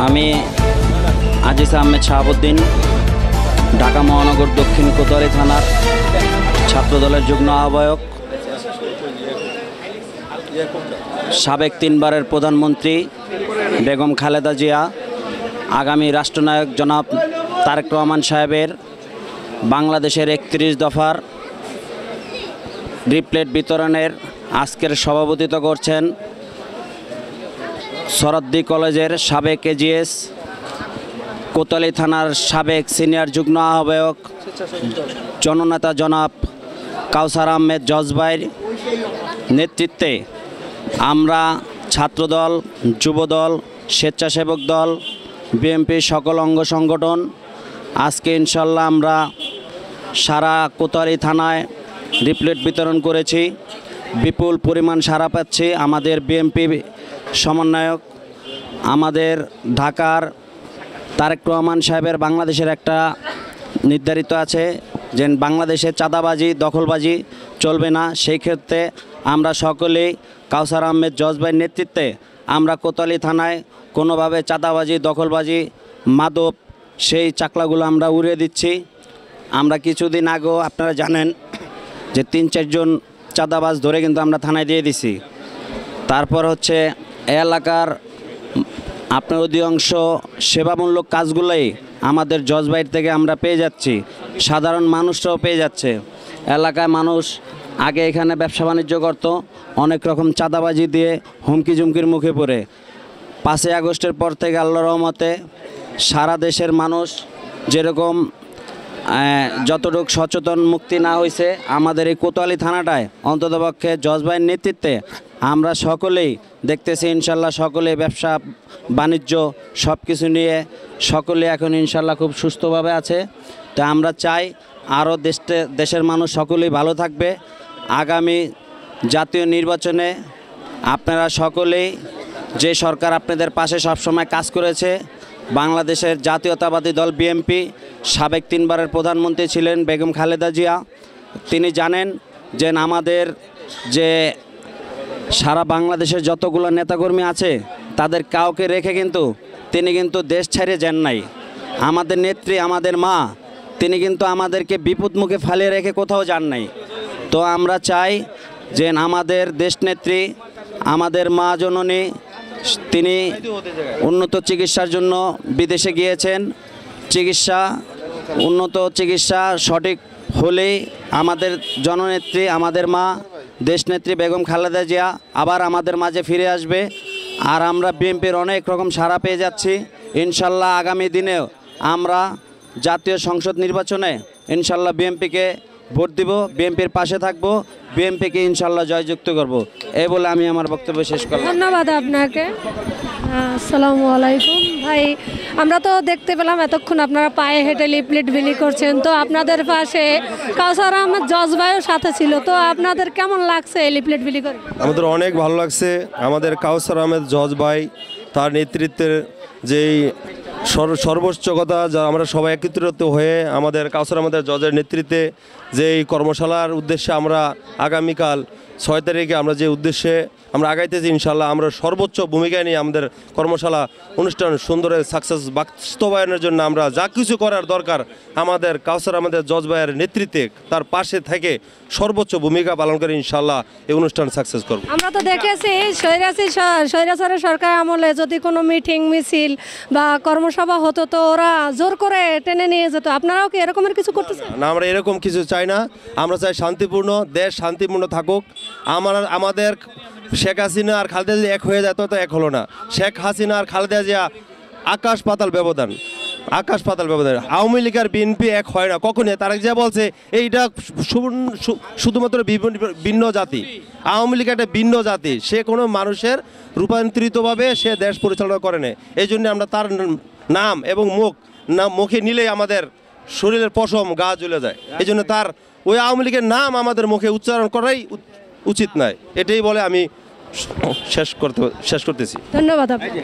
আমি আজিজ আহমেদ শাহাবুদ্দিন, ঢাকা মহানগর দক্ষিণ কোতোয়ালি থানার ছাত্রদলের যুগ্ম আহ্বায়ক, সাবেক 3 বারের প্রধানমন্ত্রী বেগম খালেদা জিয়া, আগামী রাষ্ট্রনায়ক জনাব তারেক রহমান সাহেবের বাংলাদেশের 31 দফার রিপ্লেট বিতরণের আজকের সভাপতিত্ব করছেন সরদ্দি কলেজের সাবেক এজিএস, কোতোয়ালি থানার সাবেক সিনিয়র যুগ্ম আহ্বায়ক জননেতা জনাব কাউসার আহমেদ জজভাইয়ের নেতৃত্বে আমরা ছাত্রদল, যুবদল, স্বেচ্ছাসেবক দল, বিএনপির সকল অঙ্গ সংগঠন আজকে ইনশাল্লাহ আমরা সারা কোতোয়ালি থানায় রিপ্লেট বিতরণ করেছি। বিপুল পরিমাণ সাড়া পাচ্ছি। আমাদের বিএনপি সমন্বয়ক, আমাদের ঢাকার তারেক রহমান সাহেবের বাংলাদেশের একটা নির্ধারিত আছে যে বাংলাদেশে চাঁদাবাজি, দখলবাজি চলবে না। সেই ক্ষেত্রে আমরা সকলেই কাউসার আহমেদ জজভাইয়ের নেতৃত্বে আমরা কোতোয়ালি থানায় কোনোভাবে চাঁদাবাজি, দখলবাজি, মাদক সেই চাকলাগুলো আমরা উড়িয়ে দিচ্ছি। আমরা কিছুদিন আগেও আপনারা জানেন যে 3-4 জন চাঁদাবাজ ধরে কিন্তু আমরা থানায় দিয়ে দিছি। তারপর হচ্ছে এলাকার আপনার অধিকাংশ সেবামূলক কাজগুলোই আমাদের জজভাইয়ের থেকে আমরা পেয়ে যাচ্ছি, সাধারণ মানুষরাও পেয়ে যাচ্ছে। এলাকায় মানুষ আগে এখানে ব্যবসা বাণিজ্য করত, অনেক রকম চাঁদাবাজি দিয়ে হুমকি ঝুমকির মুখে পড়ে। 5ই আগস্টের পর থেকে আল্লাহর রহমতে সারা দেশের মানুষ যেরকম যতটুকু সচেতন মুক্তি না হয়েছে, আমাদের এই কোতোয়ালি থানাটায় অন্ততপক্ষে জজভাইয়ের নেতৃত্বে আমরা সকলেই দেখতেছি ইনশাল্লাহ সকলেই ব্যবসা বাণিজ্য সব কিছু নিয়ে সকলে এখন ইনশাল্লাহ খুব সুস্থভাবে আছে। তো আমরা চাই আরও দেশের মানুষ সকলেই ভালো থাকবে। আগামী জাতীয় নির্বাচনে আপনারা সকলেই, যে সরকার আপনাদের পাশে সবসময় কাজ করেছে, বাংলাদেশের জাতীয়তাবাদী দল বিএনপি, সাবেক 3 বারের প্রধানমন্ত্রী ছিলেন বেগম খালেদা জিয়া, তিনি জানেন যে আমাদের যে সারা বাংলাদেশের যতগুলো নেতাকর্মী আছে তাদের কাউকে রেখে কিন্তু তিনি কিন্তু দেশ ছেড়ে যান নাই। আমাদের নেত্রী, আমাদের মা, তিনি কিন্তু আমাদেরকে বিপদ মুখে ফালিয়ে রেখে কোথাও যান নাই। তো আমরা চাই যে আমাদের দেশনেত্রী, আমাদের মা জননী, তিনি উন্নত চিকিৎসার জন্য বিদেশে গিয়েছেন। উন্নত চিকিৎসা সঠিক হলেই আমাদের জননেত্রী, আমাদের মা, দেশনেত্রী বেগম খালেদা জিয়া আবার আমাদের মাঝে ফিরে আসবে। আর আমরা বিএনপির অনেক রকম সাড়া পেয়ে যাচ্ছি। ইনশাল্লাহ আগামী দিনেও আমরা জাতীয় সংসদ নির্বাচনে ইনশাল্লাহ বিএনপিকে ভোট দিব, বিএনপির পাশে থাকব, বিএনপিকে ইনশাল্লাহ জয়যুক্ত করব। এই বলে আমি আমার বক্তব্য শেষ করলাম। ধন্যবাদ আপনাকে। আসসালামু আলাইকুম ভাই, আমরা তো দেখতে পেলাম এতক্ষণ আপনারা পায়ে হেঁটে লিফলেট বিলি করছেন। তো আপনাদের পাশে কাউসার আহমেদ জজভাইও সাথে ছিল, তো আপনাদের কেমন লাগছে এই লিফলেট বিলি করে? আমাদের অনেক ভালো লাগছে। আমাদের কাউসার আহমেদ জজভাই, তার নেতৃত্বের যেই সর্বোচ্চ কথা, যা আমরা সবাই একত্রিত হয়ে আমাদের কাউসার আহমেদের জজের নেতৃত্বে যেই কর্মশালার উদ্দেশ্যে আমরা আগামীকাল 6 তারিখে আমরা যে উদ্দেশ্যে আমরা আগাইতেছি, ইনশাল্লাহ আমরা সর্বোচ্চ ভূমিকা নিয়ে আমাদের কর্মশালা অনুষ্ঠান সুন্দরে সাকসেস বাস্তবায়নের জন্য আমরা যা কিছু করার দরকার আমাদের কাউসার আহমেদের জজভাইয়ের নেতৃত্বে তার পাশে থেকে সর্বোচ্চ ভূমিকা পালন করে ইনশাল্লাহ এই অনুষ্ঠান সাকসেস করব। আমরা তো দেখেছি স্বৈরাচারের সরকার আমলে যদি কোনো মিটিং, মিছিল বা কর্মসভা হতো তো ওরা জোর করে টেনে নিয়ে যেত। আপনারাও কি এরকমের কিছু করতেছেন? না, আমরা এরকম কিছু চাই না। আমরা চাই শান্তিপূর্ণ দেশ, শান্তিপূর্ণ থাকুক। আমাদের শেখ হাসিনা আর খালেদা জিয়া এক হয়ে যেত, তো এক হলো না। শেখ হাসিনা আর খালেদা জিয়া আকাশ পাতাল ব্যবধান। আওয়ামী লীগ আর বিএনপি এক হয় না কখনই। তারেক জিয়া বলছে এইটা শুধুমাত্র ভিন্ন জাতি। আওয়ামী লীগ একটা ভিন্ন জাতি, সে কোনো মানুষের রূপান্তরিতভাবে সে দেশ পরিচালনা করে না। এই জন্য আমরা তার নাম এবং মুখে নিলেই আমাদের শরীরের পশম গা জ্বলে যায়। এই জন্য তার ওই আওয়ামী লীগের নাম আমাদের মুখে উচ্চারণ করাই উচিত নয়। এটাই বলে আমি শেষ করতেছি। ধন্যবাদ আপনাকে।